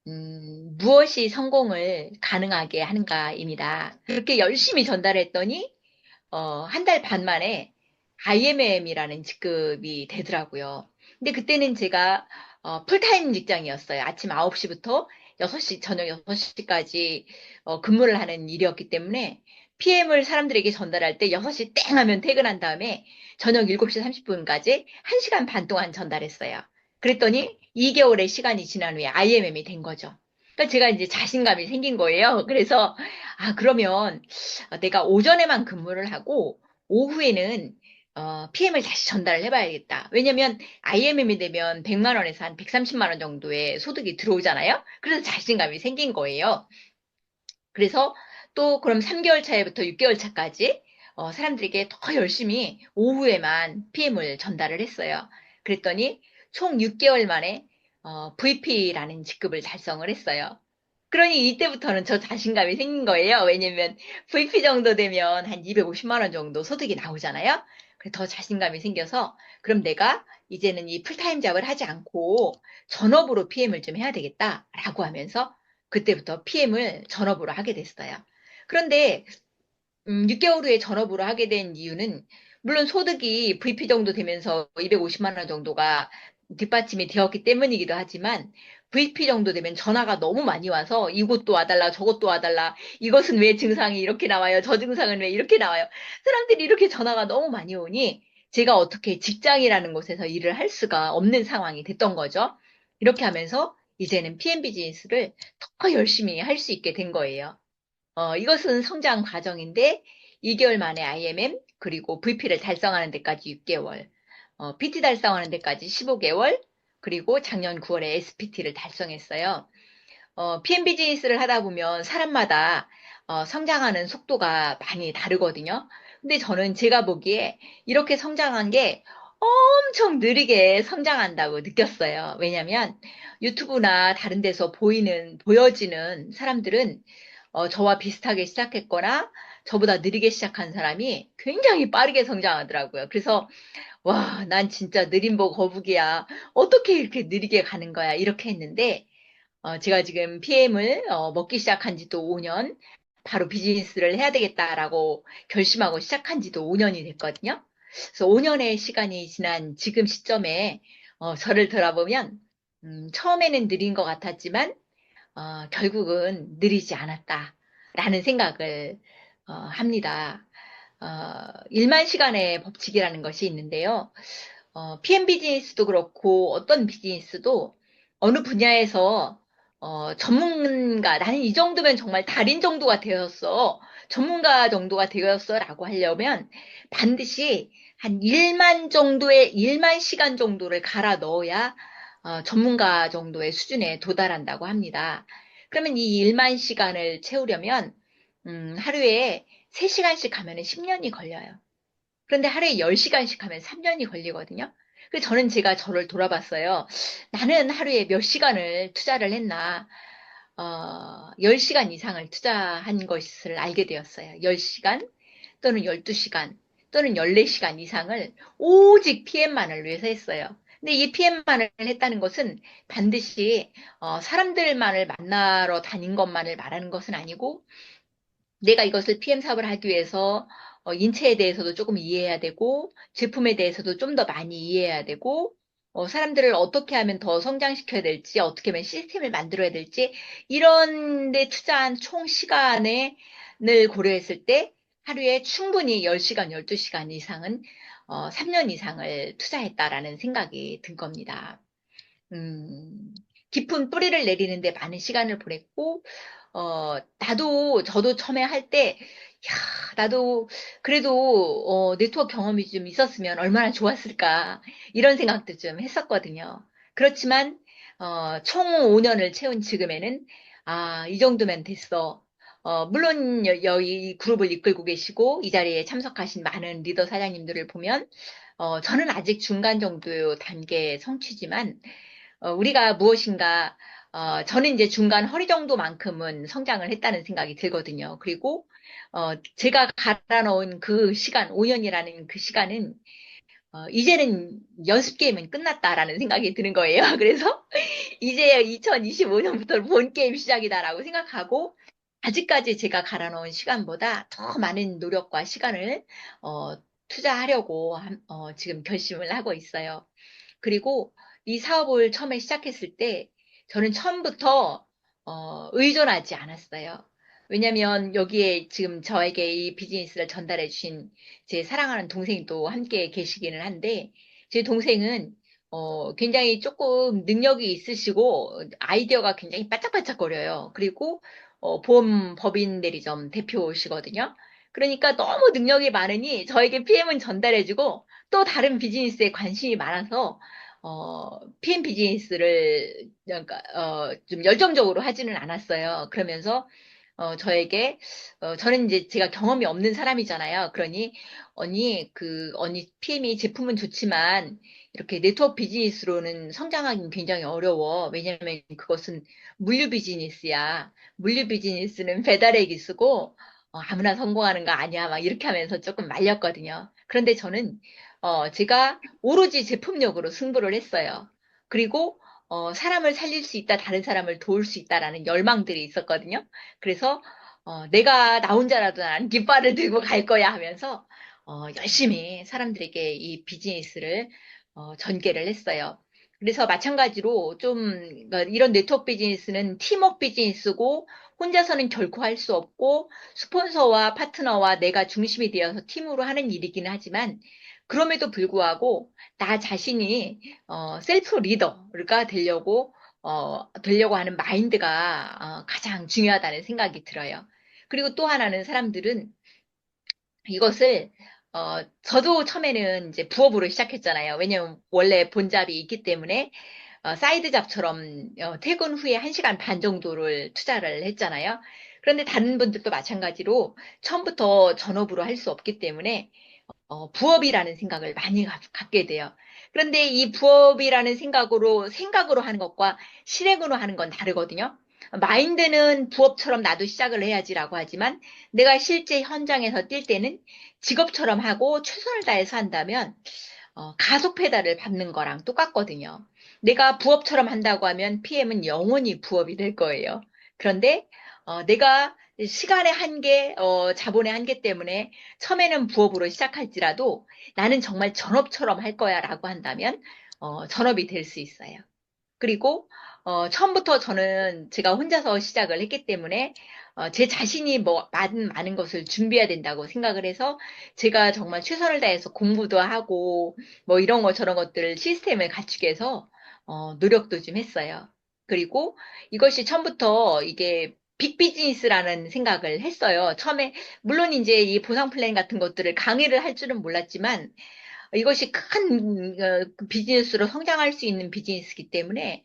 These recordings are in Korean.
무엇이 성공을 가능하게 하는가입니다. 그렇게 열심히 전달했더니, 한 달 반 만에 IMM이라는 직급이 되더라고요. 근데 그때는 제가 풀타임 직장이었어요. 아침 9시부터 6시, 저녁 6시까지 근무를 하는 일이었기 때문에 PM을 사람들에게 전달할 때 6시 땡 하면 퇴근한 다음에 저녁 7시 30분까지 1시간 반 동안 전달했어요. 그랬더니 2개월의 시간이 지난 후에 IMM이 된 거죠. 그러니까 제가 이제 자신감이 생긴 거예요. 그래서 그러면 내가 오전에만 근무를 하고 오후에는 PM을 다시 전달을 해봐야겠다. 왜냐면 IMM이 되면 100만 원에서 한 130만 원 정도의 소득이 들어오잖아요. 그래서 자신감이 생긴 거예요. 그래서 또 그럼 3개월 차에부터 6개월 차까지 사람들에게 더 열심히 오후에만 PM을 전달을 했어요. 그랬더니 총 6개월 만에 VP라는 직급을 달성을 했어요. 그러니 이때부터는 저 자신감이 생긴 거예요. 왜냐면 VP 정도 되면 한 250만 원 정도 소득이 나오잖아요. 그래서 더 자신감이 생겨서 그럼 내가 이제는 이 풀타임 잡을 하지 않고 전업으로 PM을 좀 해야 되겠다라고 하면서 그때부터 PM을 전업으로 하게 됐어요. 그런데 6개월 후에 전업으로 하게 된 이유는 물론 소득이 VP 정도 되면서 250만 원 정도가 뒷받침이 되었기 때문이기도 하지만 VP 정도 되면 전화가 너무 많이 와서 이것도 와달라 저것도 와달라 이것은 왜 증상이 이렇게 나와요 저 증상은 왜 이렇게 나와요 사람들이 이렇게 전화가 너무 많이 오니 제가 어떻게 직장이라는 곳에서 일을 할 수가 없는 상황이 됐던 거죠. 이렇게 하면서 이제는 PM 비즈니스를 더 열심히 할 수 있게 된 거예요. 이것은 성장 과정인데 2개월 만에 IMM 그리고 VP를 달성하는 데까지 6개월, PT 달성하는 데까지 15개월, 그리고 작년 9월에 SPT를 달성했어요. PM 비즈니스를 하다 보면 사람마다 성장하는 속도가 많이 다르거든요. 근데 저는 제가 보기에 이렇게 성장한 게 엄청 느리게 성장한다고 느꼈어요. 왜냐면 유튜브나 다른 데서 보여지는 사람들은 저와 비슷하게 시작했거나 저보다 느리게 시작한 사람이 굉장히 빠르게 성장하더라고요. 그래서 와, 난 진짜 느림보 거북이야. 어떻게 이렇게 느리게 가는 거야? 이렇게 했는데 제가 지금 PM을 먹기 시작한 지도 5년, 바로 비즈니스를 해야 되겠다라고 결심하고 시작한 지도 5년이 됐거든요. 그래서 5년의 시간이 지난 지금 시점에 저를 돌아보면 처음에는 느린 것 같았지만 결국은 느리지 않았다라는 생각을 합니다. 1만 시간의 법칙이라는 것이 있는데요. PM 비즈니스도 그렇고 어떤 비즈니스도 어느 분야에서 전문가, 나는 이 정도면 정말 달인 정도가 되었어. 전문가 정도가 되었어. 라고 하려면 반드시 한 1만 시간 정도를 갈아 넣어야 전문가 정도의 수준에 도달한다고 합니다. 그러면 이 1만 시간을 채우려면 하루에 3시간씩 하면 10년이 걸려요. 그런데 하루에 10시간씩 하면 3년이 걸리거든요. 그래서 저는 제가 저를 돌아봤어요. 나는 하루에 몇 시간을 투자를 했나. 10시간 이상을 투자한 것을 알게 되었어요. 10시간 또는 12시간 또는 14시간 이상을 오직 PM만을 위해서 했어요. 근데 이 PM만을 했다는 것은 반드시 사람들만을 만나러 다닌 것만을 말하는 것은 아니고 내가 이것을 PM 사업을 하기 위해서 인체에 대해서도 조금 이해해야 되고 제품에 대해서도 좀 더 많이 이해해야 되고 사람들을 어떻게 하면 더 성장시켜야 될지 어떻게 하면 시스템을 만들어야 될지 이런 데 투자한 총 시간을 고려했을 때 하루에 충분히 10시간, 12시간 이상은 3년 이상을 투자했다라는 생각이 든 겁니다. 음, 깊은 뿌리를 내리는데 많은 시간을 보냈고, 저도 처음에 할 때, 야, 나도 그래도 네트워크 경험이 좀 있었으면 얼마나 좋았을까, 이런 생각도 좀 했었거든요. 그렇지만, 총 5년을 채운 지금에는, 이 정도면 됐어. 물론 이 그룹을 이끌고 계시고 이 자리에 참석하신 많은 리더 사장님들을 보면 저는 아직 중간 정도 단계 성취지만 우리가 무엇인가, 저는 이제 중간 허리 정도만큼은 성장을 했다는 생각이 들거든요. 그리고, 제가 갈아 넣은 그 시간, 5년이라는 그 시간은 이제는 연습 게임은 끝났다라는 생각이 드는 거예요. 그래서 이제 2025년부터 본 게임 시작이다라고 생각하고 아직까지 제가 갈아놓은 시간보다 더 많은 노력과 시간을 어, 투자하려고 지금 결심을 하고 있어요. 그리고 이 사업을 처음에 시작했을 때 저는 처음부터 의존하지 않았어요. 왜냐면 여기에 지금 저에게 이 비즈니스를 전달해 주신 제 사랑하는 동생이 또 함께 계시기는 한데 제 동생은 굉장히 조금 능력이 있으시고 아이디어가 굉장히 반짝반짝거려요. 그리고 보험 법인 대리점 대표시거든요. 그러니까 너무 능력이 많으니 저에게 PM은 전달해주고 또 다른 비즈니스에 관심이 많아서 PM 비즈니스를 그러니까 좀 열정적으로 하지는 않았어요. 그러면서 저에게 저는 이제 제가 경험이 없는 사람이잖아요. 그러니 언니 PM이 제품은 좋지만 이렇게 네트워크 비즈니스로는 성장하기는 굉장히 어려워. 왜냐면 그것은 물류 비즈니스야. 물류 비즈니스는 배달의 기수고 아무나 성공하는 거 아니야. 막 이렇게 하면서 조금 말렸거든요. 그런데 저는 제가 오로지 제품력으로 승부를 했어요. 그리고 사람을 살릴 수 있다, 다른 사람을 도울 수 있다라는 열망들이 있었거든요. 그래서 내가 나 혼자라도 난 깃발을 들고 갈 거야 하면서 열심히 사람들에게 이 비즈니스를 전개를 했어요. 그래서 마찬가지로 좀 이런 네트워크 비즈니스는 팀워크 비즈니스고 혼자서는 결코 할 수 없고 스폰서와 파트너와 내가 중심이 되어서 팀으로 하는 일이기는 하지만 그럼에도 불구하고 나 자신이 셀프 리더가 되려고 하는 마인드가 가장 중요하다는 생각이 들어요. 그리고 또 하나는 사람들은 이것을 저도 처음에는 이제 부업으로 시작했잖아요. 왜냐면 원래 본잡이 있기 때문에 사이드 잡처럼 퇴근 후에 1시간 반 정도를 투자를 했잖아요. 그런데 다른 분들도 마찬가지로 처음부터 전업으로 할 수 없기 때문에 부업이라는 생각을 많이 갖게 돼요. 그런데 이 부업이라는 생각으로 하는 것과 실행으로 하는 건 다르거든요. 마인드는 부업처럼 나도 시작을 해야지라고 하지만 내가 실제 현장에서 뛸 때는 직업처럼 하고 최선을 다해서 한다면 가속 페달을 밟는 거랑 똑같거든요. 내가 부업처럼 한다고 하면 PM은 영원히 부업이 될 거예요. 그런데 내가 시간의 한계, 자본의 한계 때문에 처음에는 부업으로 시작할지라도 나는 정말 전업처럼 할 거야라고 한다면 전업이 될 수 있어요. 그리고 처음부터 저는 제가 혼자서 시작을 했기 때문에 제 자신이 뭐 많은 것을 준비해야 된다고 생각을 해서 제가 정말 최선을 다해서 공부도 하고 뭐 이런 거 저런 것들 시스템을 갖추기 위해서 노력도 좀 했어요. 그리고 이것이 처음부터 이게 빅 비즈니스라는 생각을 했어요. 처음에 물론 이제 이 보상 플랜 같은 것들을 강의를 할 줄은 몰랐지만 이것이 큰 비즈니스로 성장할 수 있는 비즈니스이기 때문에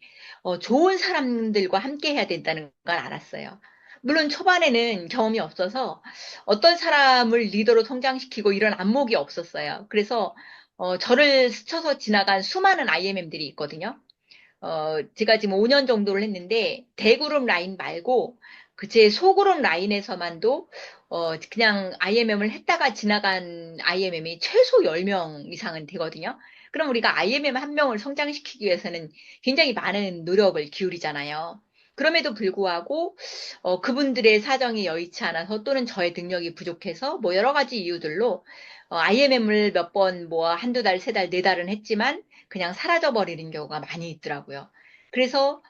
좋은 사람들과 함께 해야 된다는 걸 알았어요. 물론 초반에는 경험이 없어서 어떤 사람을 리더로 성장시키고 이런 안목이 없었어요. 그래서 저를 스쳐서 지나간 수많은 IMM들이 있거든요. 제가 지금 5년 정도를 했는데 대그룹 라인 말고 그 제 소그룹 라인에서만도 그냥 IMM을 했다가 지나간 IMM이 최소 10명 이상은 되거든요. 그럼 우리가 IMM 한 명을 성장시키기 위해서는 굉장히 많은 노력을 기울이잖아요. 그럼에도 불구하고 그분들의 사정이 여의치 않아서 또는 저의 능력이 부족해서 뭐 여러 가지 이유들로 IMM을 몇 번 뭐 한두 달, 세 달, 네 달은 했지만 그냥 사라져 버리는 경우가 많이 있더라고요. 그래서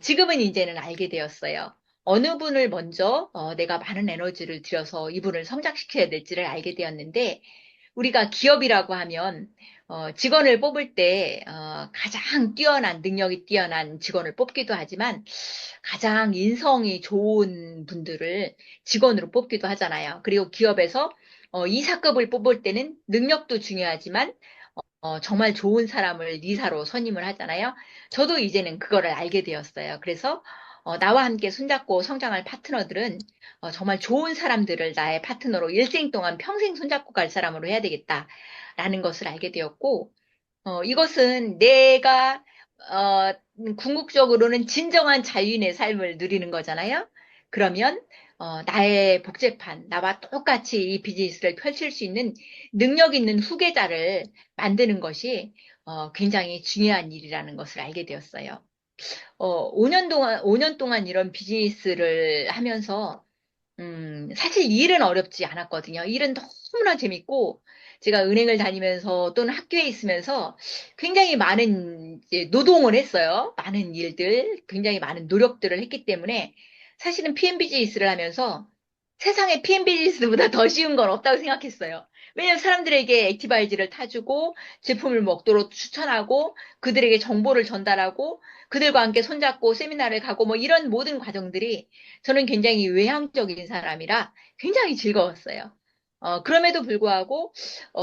지금은 이제는 알게 되었어요. 어느 분을 먼저 내가 많은 에너지를 들여서 이분을 성장시켜야 될지를 알게 되었는데 우리가 기업이라고 하면 직원을 뽑을 때 가장 뛰어난 능력이 뛰어난 직원을 뽑기도 하지만 가장 인성이 좋은 분들을 직원으로 뽑기도 하잖아요. 그리고 기업에서 이사급을 뽑을 때는 능력도 중요하지만 정말 좋은 사람을 리사로 선임을 하잖아요. 저도 이제는 그거를 알게 되었어요. 그래서 나와 함께 손잡고 성장할 파트너들은 정말 좋은 사람들을 나의 파트너로 일생 동안 평생 손잡고 갈 사람으로 해야 되겠다라는 것을 알게 되었고, 이것은 내가 궁극적으로는 진정한 자유인의 삶을 누리는 거잖아요. 그러면 나의 복제판, 나와 똑같이 이 비즈니스를 펼칠 수 있는 능력 있는 후계자를 만드는 것이 굉장히 중요한 일이라는 것을 알게 되었어요. 5년 동안 이런 비즈니스를 하면서 사실 일은 어렵지 않았거든요. 일은 너무나 재밌고, 제가 은행을 다니면서 또는 학교에 있으면서 굉장히 많은 이제 노동을 했어요. 많은 일들, 굉장히 많은 노력들을 했기 때문에 사실은 PM 비즈니스를 하면서 세상에 PM 비즈니스보다 더 쉬운 건 없다고 생각했어요. 왜냐하면 사람들에게 액티바이즈를 타주고 제품을 먹도록 추천하고 그들에게 정보를 전달하고 그들과 함께 손잡고 세미나를 가고 뭐 이런 모든 과정들이 저는 굉장히 외향적인 사람이라 굉장히 즐거웠어요. 그럼에도 불구하고,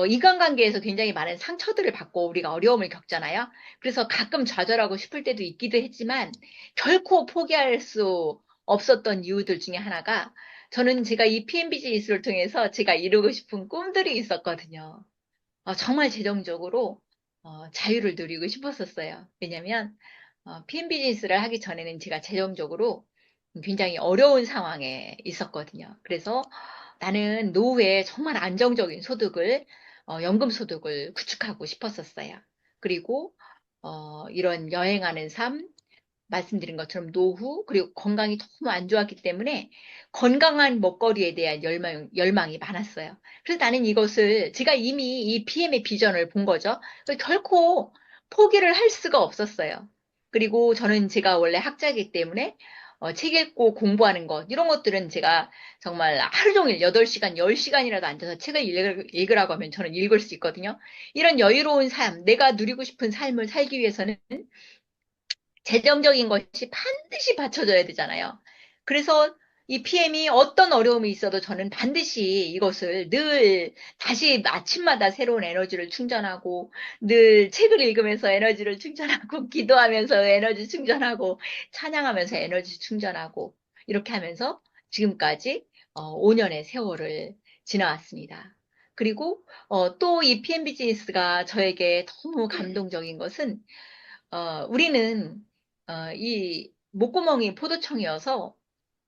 인간관계에서 굉장히 많은 상처들을 받고 우리가 어려움을 겪잖아요. 그래서 가끔 좌절하고 싶을 때도 있기도 했지만, 결코 포기할 수 없었던 이유들 중에 하나가, 저는 제가 이 PM 비즈니스를 통해서 제가 이루고 싶은 꿈들이 있었거든요. 정말 재정적으로, 자유를 누리고 싶었었어요. 왜냐면, PM 비즈니스를 하기 전에는 제가 재정적으로 굉장히 어려운 상황에 있었거든요. 그래서 나는 노후에 정말 안정적인 소득을, 연금 소득을 구축하고 싶었었어요. 그리고, 이런 여행하는 삶, 말씀드린 것처럼 노후, 그리고 건강이 너무 안 좋았기 때문에 건강한 먹거리에 대한 열망이 많았어요. 그래서 나는 이것을, 제가 이미 이 PM의 비전을 본 거죠. 그래서 결코 포기를 할 수가 없었어요. 그리고 저는 제가 원래 학자이기 때문에 책 읽고 공부하는 것, 이런 것들은 제가 정말 하루 종일 8시간, 10시간이라도 앉아서 책을 읽으라고 하면 저는 읽을 수 있거든요. 이런 여유로운 삶, 내가 누리고 싶은 삶을 살기 위해서는 재정적인 것이 반드시 받쳐줘야 되잖아요. 그래서 이 PM이 어떤 어려움이 있어도 저는 반드시 이것을 늘 다시 아침마다 새로운 에너지를 충전하고 늘 책을 읽으면서 에너지를 충전하고 기도하면서 에너지 충전하고 찬양하면서 에너지 충전하고 이렇게 하면서 지금까지 5년의 세월을 지나왔습니다. 그리고 또 이 PM 비즈니스가 저에게 너무 감동적인 것은 우리는 이 목구멍이 포도청이어서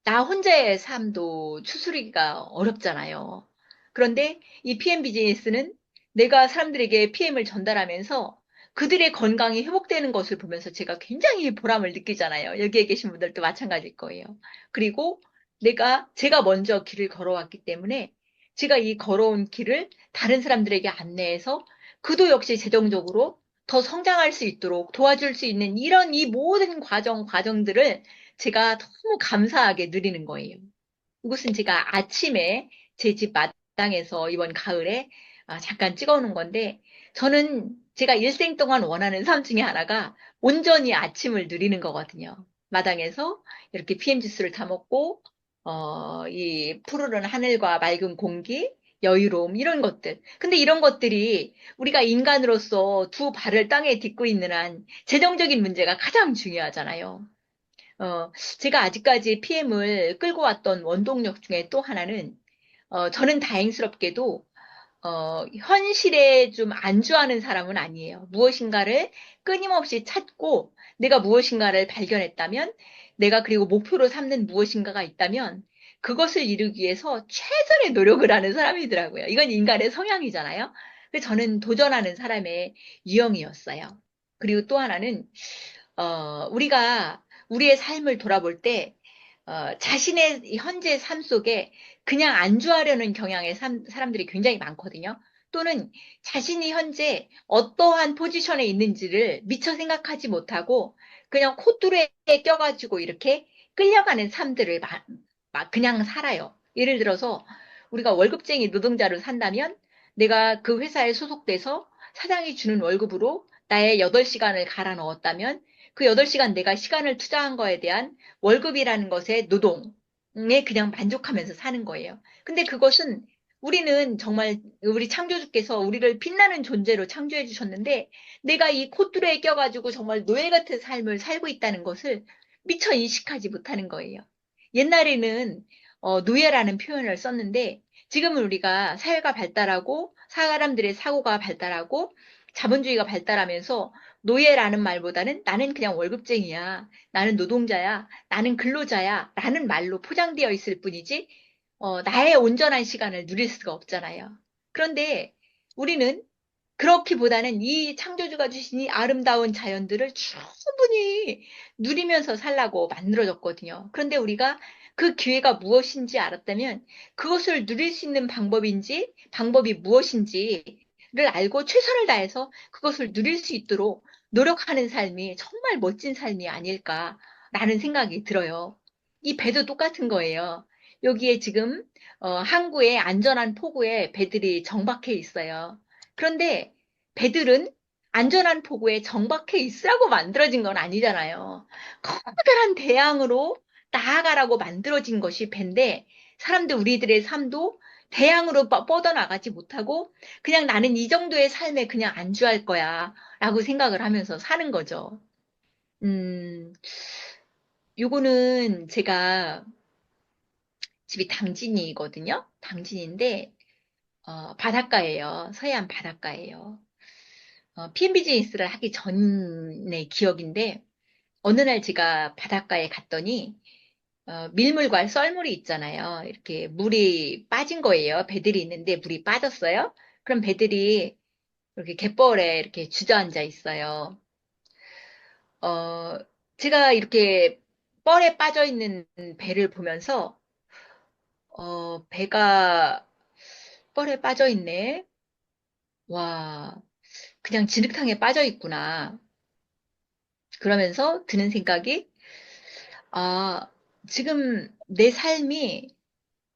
나 혼자의 삶도 추스르기가 어렵잖아요. 그런데 이 PM 비즈니스는 내가 사람들에게 PM을 전달하면서 그들의 건강이 회복되는 것을 보면서 제가 굉장히 보람을 느끼잖아요. 여기에 계신 분들도 마찬가지일 거예요. 그리고 제가 먼저 길을 걸어왔기 때문에 제가 이 걸어온 길을 다른 사람들에게 안내해서 그도 역시 재정적으로 더 성장할 수 있도록 도와줄 수 있는 이런 이 모든 과정들을 제가 너무 감사하게 누리는 거예요. 이것은 제가 아침에 제 집 마당에서 이번 가을에 잠깐 찍어놓은 건데, 저는 제가 일생 동안 원하는 삶 중에 하나가 온전히 아침을 누리는 거거든요. 마당에서 이렇게 PM 지수를 다 먹고, 이 푸르른 하늘과 맑은 공기, 여유로움, 이런 것들. 근데 이런 것들이 우리가 인간으로서 두 발을 땅에 딛고 있는 한 재정적인 문제가 가장 중요하잖아요. 어, 제가 아직까지 PM을 끌고 왔던 원동력 중에 또 하나는, 저는 다행스럽게도, 현실에 좀 안주하는 사람은 아니에요. 무엇인가를 끊임없이 찾고, 내가 무엇인가를 발견했다면, 내가 그리고 목표로 삼는 무엇인가가 있다면, 그것을 이루기 위해서 최선의 노력을 하는 사람이더라고요. 이건 인간의 성향이잖아요. 그래서 저는 도전하는 사람의 유형이었어요. 그리고 또 하나는, 우리가 우리의 삶을 돌아볼 때, 자신의 현재 삶 속에 그냥 안주하려는 경향의 사람들이 굉장히 많거든요. 또는 자신이 현재 어떠한 포지션에 있는지를 미처 생각하지 못하고 그냥 콧뚜레에 껴가지고 이렇게 끌려가는 삶들을 막 그냥 살아요. 예를 들어서 우리가 월급쟁이 노동자로 산다면 내가 그 회사에 소속돼서 사장이 주는 월급으로 나의 8시간을 갈아 넣었다면 그 8시간 내가 시간을 투자한 거에 대한 월급이라는 것의 노동에 그냥 만족하면서 사는 거예요. 근데 그것은 우리는 정말 우리 창조주께서 우리를 빛나는 존재로 창조해 주셨는데 내가 이 콧뚜레에 껴가지고 정말 노예 같은 삶을 살고 있다는 것을 미처 인식하지 못하는 거예요. 옛날에는 노예라는 표현을 썼는데 지금은 우리가 사회가 발달하고 사람들의 사고가 발달하고 자본주의가 발달하면서 노예라는 말보다는 나는 그냥 월급쟁이야. 나는 노동자야. 나는 근로자야. 라는 말로 포장되어 있을 뿐이지, 나의 온전한 시간을 누릴 수가 없잖아요. 그런데 우리는 그렇기보다는 이 창조주가 주신 이 아름다운 자연들을 충분히 누리면서 살라고 만들어졌거든요. 그런데 우리가 그 기회가 무엇인지 알았다면 그것을 누릴 수 있는 방법이 무엇인지를 알고 최선을 다해서 그것을 누릴 수 있도록 노력하는 삶이 정말 멋진 삶이 아닐까라는 생각이 들어요. 이 배도 똑같은 거예요. 여기에 지금 항구에 안전한 포구에 배들이 정박해 있어요. 그런데 배들은 안전한 포구에 정박해 있으라고 만들어진 건 아니잖아요. 커다란 대양으로 나아가라고 만들어진 것이 배인데 사람들 우리들의 삶도 대양으로 뻗어나가지 못하고 그냥 나는 이 정도의 삶에 그냥 안주할 거야 라고 생각을 하면서 사는 거죠. 음, 요거는 제가 집이 당진이거든요. 당진인데 바닷가예요. 서해안 바닷가예요. PM 비즈니스를 하기 전의 기억인데 어느 날 제가 바닷가에 갔더니 밀물과 썰물이 있잖아요. 이렇게 물이 빠진 거예요. 배들이 있는데 물이 빠졌어요. 그럼 배들이 이렇게 갯벌에 이렇게 주저앉아 있어요. 어, 제가 이렇게 뻘에 빠져 있는 배를 보면서 배가 뻘에 빠져 있네. 와, 그냥 진흙탕에 빠져 있구나. 그러면서 드는 생각이 아, 지금 내 삶이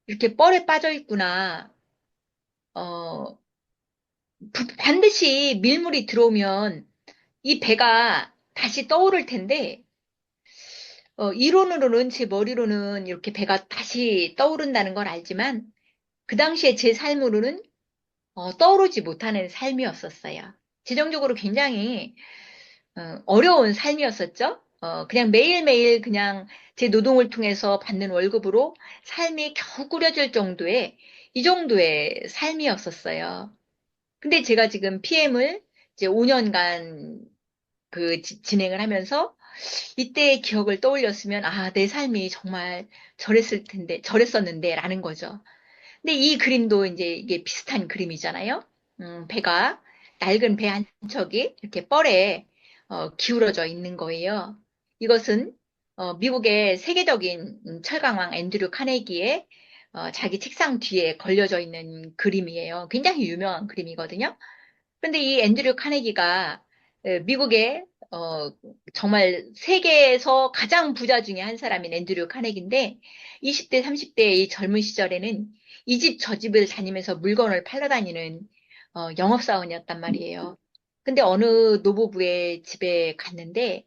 이렇게 뻘에 빠져 있구나. 어, 반드시 밀물이 들어오면 이 배가 다시 떠오를 텐데, 이론으로는, 제 머리로는 이렇게 배가 다시 떠오른다는 걸 알지만, 그 당시에 제 삶으로는 떠오르지 못하는 삶이었었어요. 재정적으로 굉장히 어려운 삶이었었죠. 그냥 매일매일 그냥 제 노동을 통해서 받는 월급으로 삶이 겨우 꾸려질 정도의 이 정도의 삶이었었어요. 근데 제가 지금 PM을 이제 5년간 진행을 하면서 이때의 기억을 떠올렸으면 아, 내 삶이 정말 저랬었는데 라는 거죠. 근데 이 그림도 이제 이게 비슷한 그림이잖아요. 배가 낡은 배 한 척이 이렇게 뻘에 기울어져 있는 거예요. 이것은 미국의 세계적인 철강왕 앤드류 카네기의 자기 책상 뒤에 걸려져 있는 그림이에요. 굉장히 유명한 그림이거든요. 그런데 이 앤드류 카네기가 미국의 정말 세계에서 가장 부자 중에 한 사람인 앤드류 카네기인데 20대, 30대의 이 젊은 시절에는 이 집 저 집을 다니면서 물건을 팔러 다니는 영업사원이었단 말이에요. 근데 어느 노부부의 집에 갔는데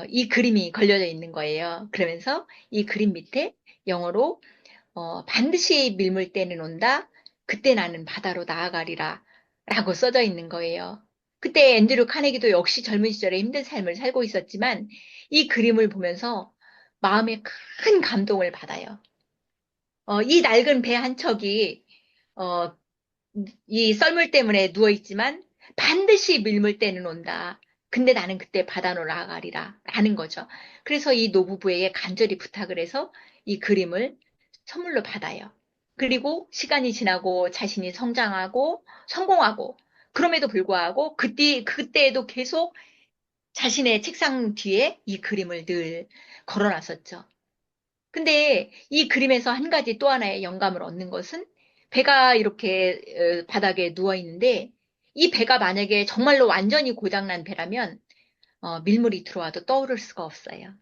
이 그림이 걸려져 있는 거예요. 그러면서 이 그림 밑에 영어로 반드시 밀물 때는 온다. 그때 나는 바다로 나아가리라. 라고 써져 있는 거예요. 그때 앤드류 카네기도 역시 젊은 시절에 힘든 삶을 살고 있었지만 이 그림을 보면서 마음에 큰 감동을 받아요. 이 낡은 배 한 척이 어, 이 썰물 때문에 누워 있지만 반드시 밀물 때는 온다. 근데 나는 그때 바다로 나아가리라. 라는 거죠. 그래서 이 노부부에게 간절히 부탁을 해서 이 그림을 선물로 받아요. 그리고 시간이 지나고 자신이 성장하고 성공하고 그럼에도 불구하고 그때에도 계속 자신의 책상 뒤에 이 그림을 늘 걸어놨었죠. 근데 이 그림에서 한 가지 또 하나의 영감을 얻는 것은 배가 이렇게 바닥에 누워 있는데 이 배가 만약에 정말로 완전히 고장난 배라면 밀물이 들어와도 떠오를 수가 없어요.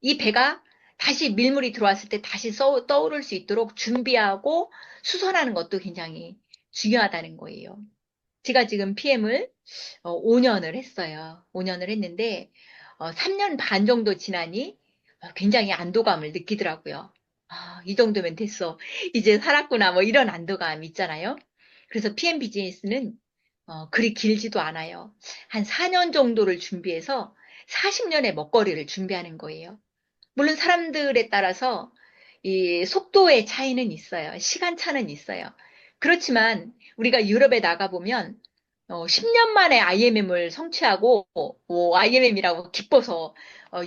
이 배가 다시 밀물이 들어왔을 때 다시 떠오를 수 있도록 준비하고 수선하는 것도 굉장히 중요하다는 거예요. 제가 지금 PM을 5년을 했어요. 5년을 했는데 3년 반 정도 지나니 굉장히 안도감을 느끼더라고요. 아, 이 정도면 됐어. 이제 살았구나. 뭐 이런 안도감 있잖아요. 그래서 PM 비즈니스는 그리 길지도 않아요. 한 4년 정도를 준비해서 40년의 먹거리를 준비하는 거예요. 물론 사람들에 따라서 이 속도의 차이는 있어요. 시간 차는 있어요. 그렇지만 우리가 유럽에 나가보면 10년 만에 IMM을 성취하고, IMM이라고 기뻐서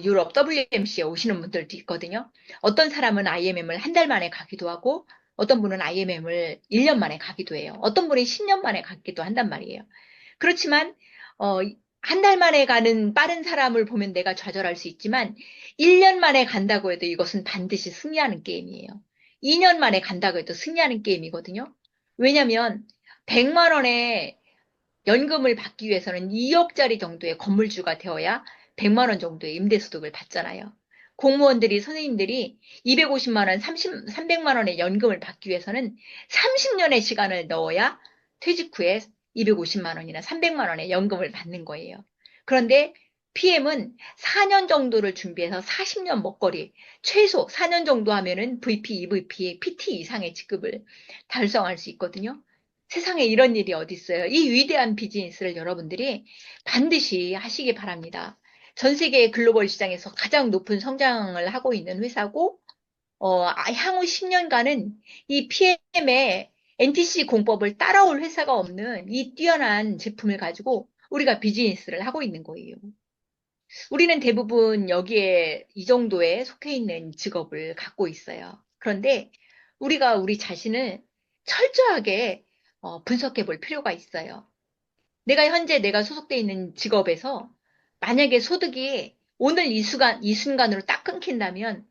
유럽 WMC에 오시는 분들도 있거든요. 어떤 사람은 IMM을 한 달 만에 가기도 하고, 어떤 분은 IMM을 1년 만에 가기도 해요. 어떤 분이 10년 만에 가기도 한단 말이에요. 그렇지만, 한 달 만에 가는 빠른 사람을 보면 내가 좌절할 수 있지만, 1년 만에 간다고 해도 이것은 반드시 승리하는 게임이에요. 2년 만에 간다고 해도 승리하는 게임이거든요. 왜냐면, 100만 원에 연금을 받기 위해서는 2억짜리 정도의 건물주가 되어야 100만 원 정도의 임대소득을 받잖아요. 공무원들이, 선생님들이 250만 원, 300만 원의 연금을 받기 위해서는 30년의 시간을 넣어야 퇴직 후에 250만 원이나 300만 원의 연금을 받는 거예요. 그런데 PM은 4년 정도를 준비해서 40년 먹거리, 최소 4년 정도 하면은 VP, EVP, PT 이상의 직급을 달성할 수 있거든요. 세상에 이런 일이 어디 있어요? 이 위대한 비즈니스를 여러분들이 반드시 하시기 바랍니다. 전 세계 글로벌 시장에서 가장 높은 성장을 하고 있는 회사고, 향후 10년간은 이 PM의 NTC 공법을 따라올 회사가 없는 이 뛰어난 제품을 가지고 우리가 비즈니스를 하고 있는 거예요. 우리는 대부분 여기에 이 정도에 속해 있는 직업을 갖고 있어요. 그런데 우리가 우리 자신을 철저하게 분석해 볼 필요가 있어요. 내가 현재 내가 소속돼 있는 직업에서 만약에 소득이 오늘 이 순간으로 딱 끊긴다면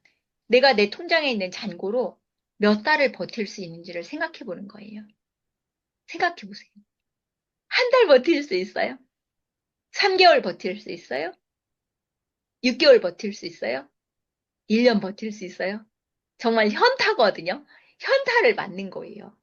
내가 내 통장에 있는 잔고로 몇 달을 버틸 수 있는지를 생각해 보는 거예요. 생각해 보세요. 한 달 버틸 수 있어요? 3개월 버틸 수 있어요? 6개월 버틸 수 있어요? 1년 버틸 수 있어요? 정말 현타거든요. 현타를 맞는 거예요.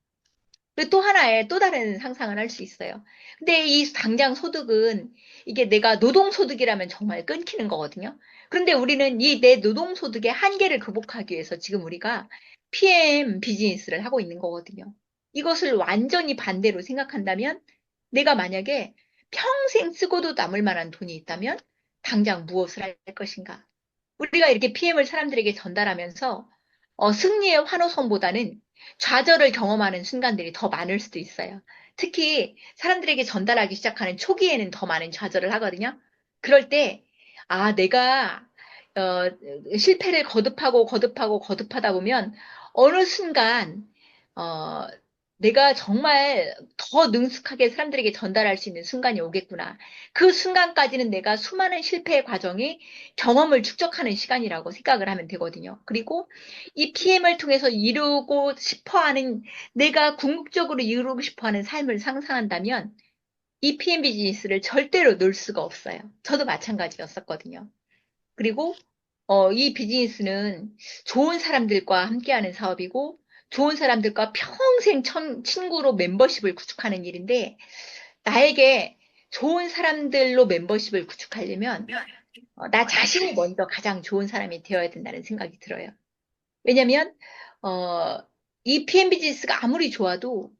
그리고 또 하나의 또 다른 상상을 할 수 있어요. 근데 이 당장 소득은 이게 내가 노동소득이라면 정말 끊기는 거거든요. 그런데 우리는 이 내 노동소득의 한계를 극복하기 위해서 지금 우리가 PM 비즈니스를 하고 있는 거거든요. 이것을 완전히 반대로 생각한다면 내가 만약에 평생 쓰고도 남을 만한 돈이 있다면 당장 무엇을 할 것인가? 우리가 이렇게 PM을 사람들에게 전달하면서 승리의 환호성보다는 좌절을 경험하는 순간들이 더 많을 수도 있어요. 특히 사람들에게 전달하기 시작하는 초기에는 더 많은 좌절을 하거든요. 그럴 때, 내가 실패를 거듭하다 보면 어느 순간 어, 내가 정말 더 능숙하게 사람들에게 전달할 수 있는 순간이 오겠구나. 그 순간까지는 내가 수많은 실패의 과정이 경험을 축적하는 시간이라고 생각을 하면 되거든요. 그리고 이 PM을 통해서 이루고 싶어 하는, 내가 궁극적으로 이루고 싶어 하는 삶을 상상한다면 이 PM 비즈니스를 절대로 놓을 수가 없어요. 저도 마찬가지였었거든요. 그리고 이 비즈니스는 좋은 사람들과 함께하는 사업이고 좋은 사람들과 평생 친구로 멤버십을 구축하는 일인데 나에게 좋은 사람들로 멤버십을 구축하려면 나 자신이 먼저 가장 좋은 사람이 되어야 된다는 생각이 들어요. 왜냐면 어, 이 PM 비즈니스가 아무리 좋아도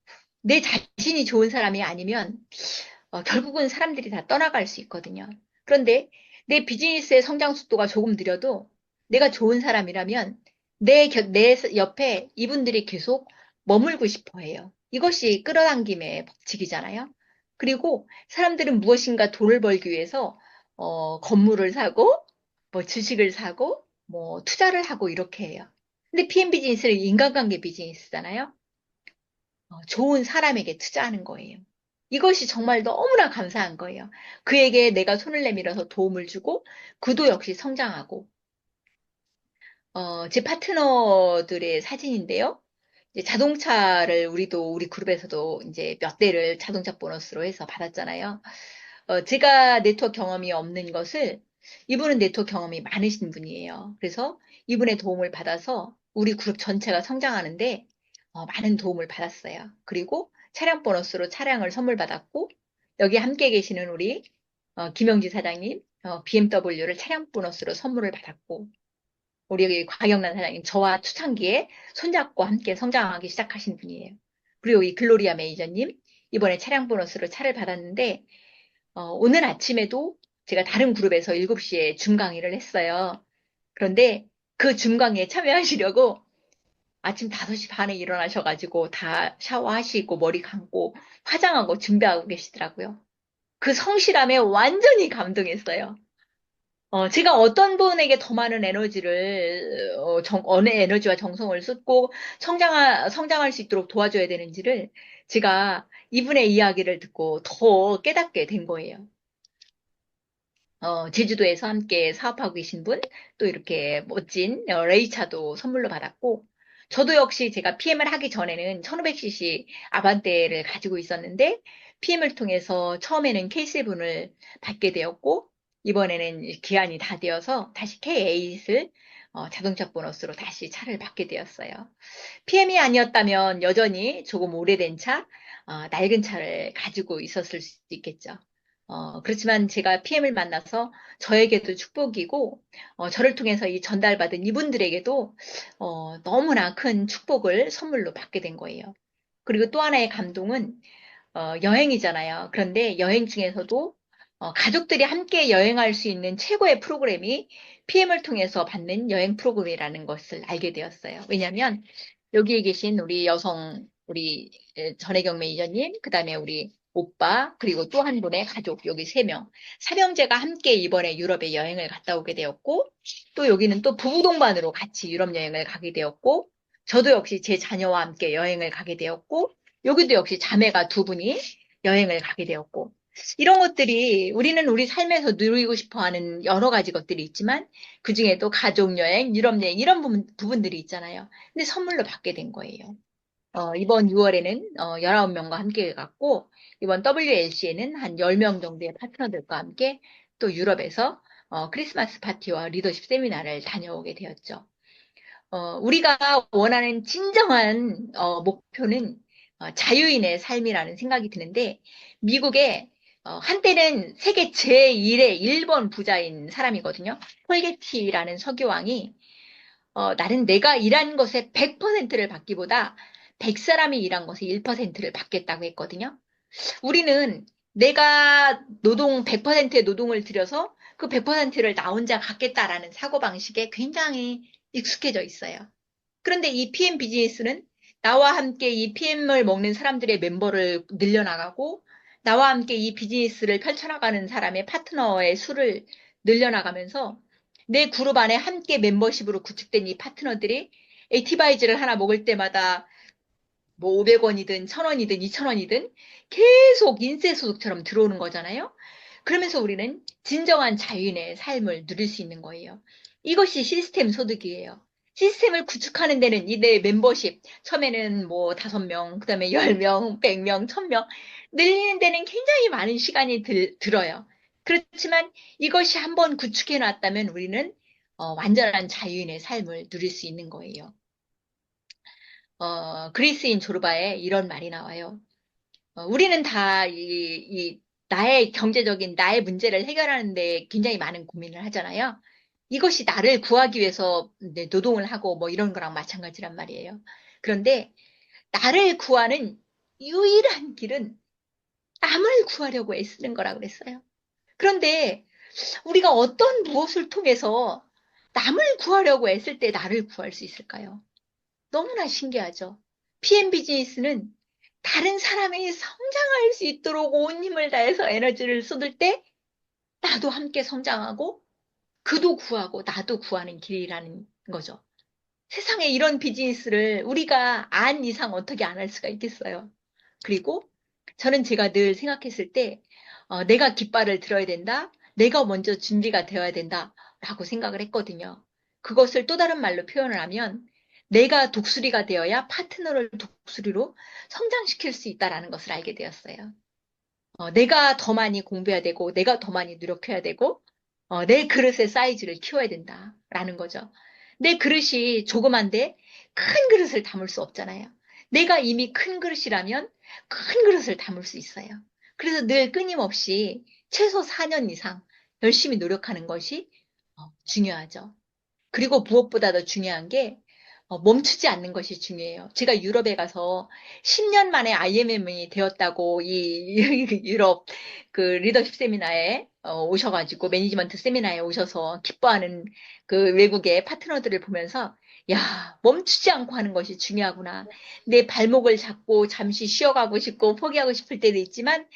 내 자신이 좋은 사람이 아니면 결국은 사람들이 다 떠나갈 수 있거든요. 그런데 내 비즈니스의 성장 속도가 조금 느려도 내가 좋은 사람이라면 내 옆에 이분들이 계속 머물고 싶어 해요. 이것이 끌어당김의 법칙이잖아요. 그리고 사람들은 무엇인가 돈을 벌기 위해서 건물을 사고 뭐 주식을 사고 뭐 투자를 하고 이렇게 해요. 근데 PM 비즈니스는 인간관계 비즈니스잖아요. 좋은 사람에게 투자하는 거예요. 이것이 정말 너무나 감사한 거예요. 그에게 내가 손을 내밀어서 도움을 주고 그도 역시 성장하고 제 파트너들의 사진인데요. 이제 자동차를 우리 그룹에서도 이제 몇 대를 자동차 보너스로 해서 받았잖아요. 제가 네트워크 경험이 없는 것을 이분은 네트워크 경험이 많으신 분이에요. 그래서 이분의 도움을 받아서 우리 그룹 전체가 성장하는데 많은 도움을 받았어요. 그리고 차량 보너스로 차량을 선물 받았고 여기 함께 계시는 우리 김영지 사장님 BMW를 차량 보너스로 선물을 받았고 우리 여기 곽영란 사장님 저와 초창기에 손잡고 함께 성장하기 시작하신 분이에요. 그리고 이 글로리아 매니저님 이번에 차량 보너스로 차를 받았는데 오늘 아침에도 제가 다른 그룹에서 7시에 줌 강의를 했어요. 그런데 그 줌 강의에 참여하시려고 아침 5시 반에 일어나셔가지고 다 샤워하시고 머리 감고 화장하고 준비하고 계시더라고요. 그 성실함에 완전히 감동했어요. 제가 어떤 분에게 더 많은 에너지를, 언의 에너지와 정성을 쏟고 성장할 수 있도록 도와줘야 되는지를 제가 이분의 이야기를 듣고 더 깨닫게 된 거예요. 제주도에서 함께 사업하고 계신 분, 또 이렇게 멋진 레이차도 선물로 받았고, 저도 역시 제가 PM을 하기 전에는 1500cc 아반떼를 가지고 있었는데, PM을 통해서 처음에는 K7을 받게 되었고, 이번에는 기한이 다 되어서 다시 K8을 자동차 보너스로 다시 차를 받게 되었어요. PM이 아니었다면 여전히 조금 오래된 차, 낡은 차를 가지고 있었을 수 있겠죠. 그렇지만 제가 PM을 만나서 저에게도 축복이고, 저를 통해서 이 전달받은 이분들에게도, 너무나 큰 축복을 선물로 받게 된 거예요. 그리고 또 하나의 감동은, 여행이잖아요. 그런데 여행 중에서도, 가족들이 함께 여행할 수 있는 최고의 프로그램이 PM을 통해서 받는 여행 프로그램이라는 것을 알게 되었어요. 왜냐하면, 여기에 계신 우리 여성, 우리 전혜경 매니저님, 그 다음에 우리 오빠, 그리고 또 한 분의 가족, 여기 3명. 삼형제가 함께 이번에 유럽에 여행을 갔다 오게 되었고, 또 여기는 또 부부 동반으로 같이 유럽 여행을 가게 되었고, 저도 역시 제 자녀와 함께 여행을 가게 되었고, 여기도 역시 자매가 2분이 여행을 가게 되었고, 이런 것들이 우리는 우리 삶에서 누리고 싶어 하는 여러 가지 것들이 있지만, 그 중에도 가족 여행, 유럽 여행, 이런 부분들이 있잖아요. 근데 선물로 받게 된 거예요. 이번 6월에는 19명과 함께 갔고, 이번 WLC에는 한 10명 정도의 파트너들과 함께 또 유럽에서 크리스마스 파티와 리더십 세미나를 다녀오게 되었죠. 우리가 원하는 진정한 목표는 자유인의 삶이라는 생각이 드는데, 미국에 한때는 세계 제1의 1번 부자인 사람이거든요. 폴 게티라는 석유왕이 나는 내가 일한 것의 100%를 받기보다 100사람이 일한 것의 1%를 받겠다고 했거든요. 우리는 내가 100%의 노동을 들여서 그 100%를 나 혼자 갖겠다라는 사고방식에 굉장히 익숙해져 있어요. 그런데 이 PM 비즈니스는 나와 함께 이 PM을 먹는 사람들의 멤버를 늘려나가고 나와 함께 이 비즈니스를 펼쳐나가는 사람의 파트너의 수를 늘려나가면서 내 그룹 안에 함께 멤버십으로 구축된 이 파트너들이 에티바이즈를 하나 먹을 때마다 뭐 500원이든 1000원이든 2000원이든 계속 인쇄소득처럼 들어오는 거잖아요. 그러면서 우리는 진정한 자유인의 삶을 누릴 수 있는 거예요. 이것이 시스템 소득이에요. 시스템을 구축하는 데는 이 내 멤버십, 처음에는 뭐 5명, 그 다음에 10명, 100명, 1000명, 늘리는 데는 굉장히 많은 시간이 들어요. 그렇지만 이것이 한번 구축해 놨다면 우리는 완전한 자유인의 삶을 누릴 수 있는 거예요. 그리스인 조르바에 이런 말이 나와요. 우리는 다 나의 경제적인 나의 문제를 해결하는데 굉장히 많은 고민을 하잖아요. 이것이 나를 구하기 위해서 노동을 하고 뭐 이런 거랑 마찬가지란 말이에요. 그런데 나를 구하는 유일한 길은 남을 구하려고 애쓰는 거라 그랬어요. 그런데 우리가 어떤 무엇을 통해서 남을 구하려고 애쓸 때 나를 구할 수 있을까요? 너무나 신기하죠. PM 비즈니스는 다른 사람이 성장할 수 있도록 온 힘을 다해서 에너지를 쏟을 때 나도 함께 성장하고 그도 구하고 나도 구하는 길이라는 거죠. 세상에 이런 비즈니스를 우리가 안 이상 어떻게 안 할 수가 있겠어요. 그리고 저는 제가 늘 생각했을 때 내가 깃발을 들어야 된다. 내가 먼저 준비가 되어야 된다라고 생각을 했거든요. 그것을 또 다른 말로 표현을 하면 내가 독수리가 되어야 파트너를 독수리로 성장시킬 수 있다라는 것을 알게 되었어요. 내가 더 많이 공부해야 되고 내가 더 많이 노력해야 되고 내 그릇의 사이즈를 키워야 된다라는 거죠. 내 그릇이 조그만데 큰 그릇을 담을 수 없잖아요. 내가 이미 큰 그릇이라면 큰 그릇을 담을 수 있어요. 그래서 늘 끊임없이 최소 4년 이상 열심히 노력하는 것이 중요하죠. 그리고 무엇보다 더 중요한 게 멈추지 않는 것이 중요해요. 제가 유럽에 가서 10년 만에 IMM이 되었다고 이 유럽 그 리더십 세미나에 오셔가지고 매니지먼트 세미나에 오셔서 기뻐하는 그 외국의 파트너들을 보면서 야, 멈추지 않고 하는 것이 중요하구나. 내 발목을 잡고 잠시 쉬어가고 싶고 포기하고 싶을 때도 있지만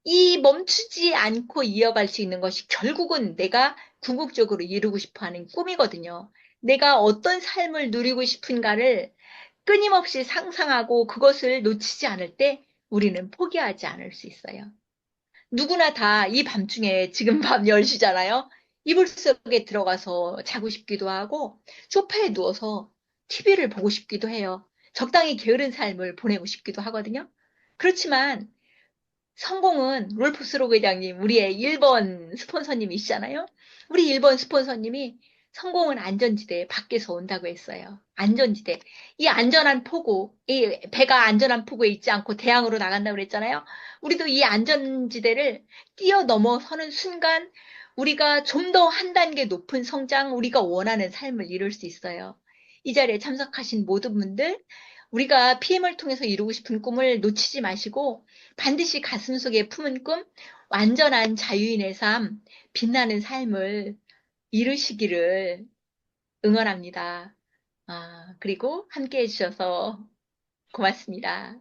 이 멈추지 않고 이어갈 수 있는 것이 결국은 내가 궁극적으로 이루고 싶어 하는 꿈이거든요. 내가 어떤 삶을 누리고 싶은가를 끊임없이 상상하고 그것을 놓치지 않을 때 우리는 포기하지 않을 수 있어요. 누구나 다 이 밤중에 지금 밤 10시잖아요. 이불 속에 들어가서 자고 싶기도 하고 소파에 누워서 TV를 보고 싶기도 해요. 적당히 게으른 삶을 보내고 싶기도 하거든요. 그렇지만 성공은 롤프 스로그 회장님, 우리의 1번 스폰서님이시잖아요. 우리 1번 스폰서님이 성공은 안전지대 밖에서 온다고 했어요. 안전지대. 이 안전한 포구, 이 배가 안전한 포구에 있지 않고 대항으로 나간다고 그랬잖아요. 우리도 이 안전지대를 뛰어넘어서는 순간 우리가 좀 더 한 단계 높은 성장, 우리가 원하는 삶을 이룰 수 있어요. 이 자리에 참석하신 모든 분들, 우리가 PM을 통해서 이루고 싶은 꿈을 놓치지 마시고 반드시 가슴속에 품은 꿈, 완전한 자유인의 삶, 빛나는 삶을 이루시기를 응원합니다. 그리고 함께 해주셔서 고맙습니다.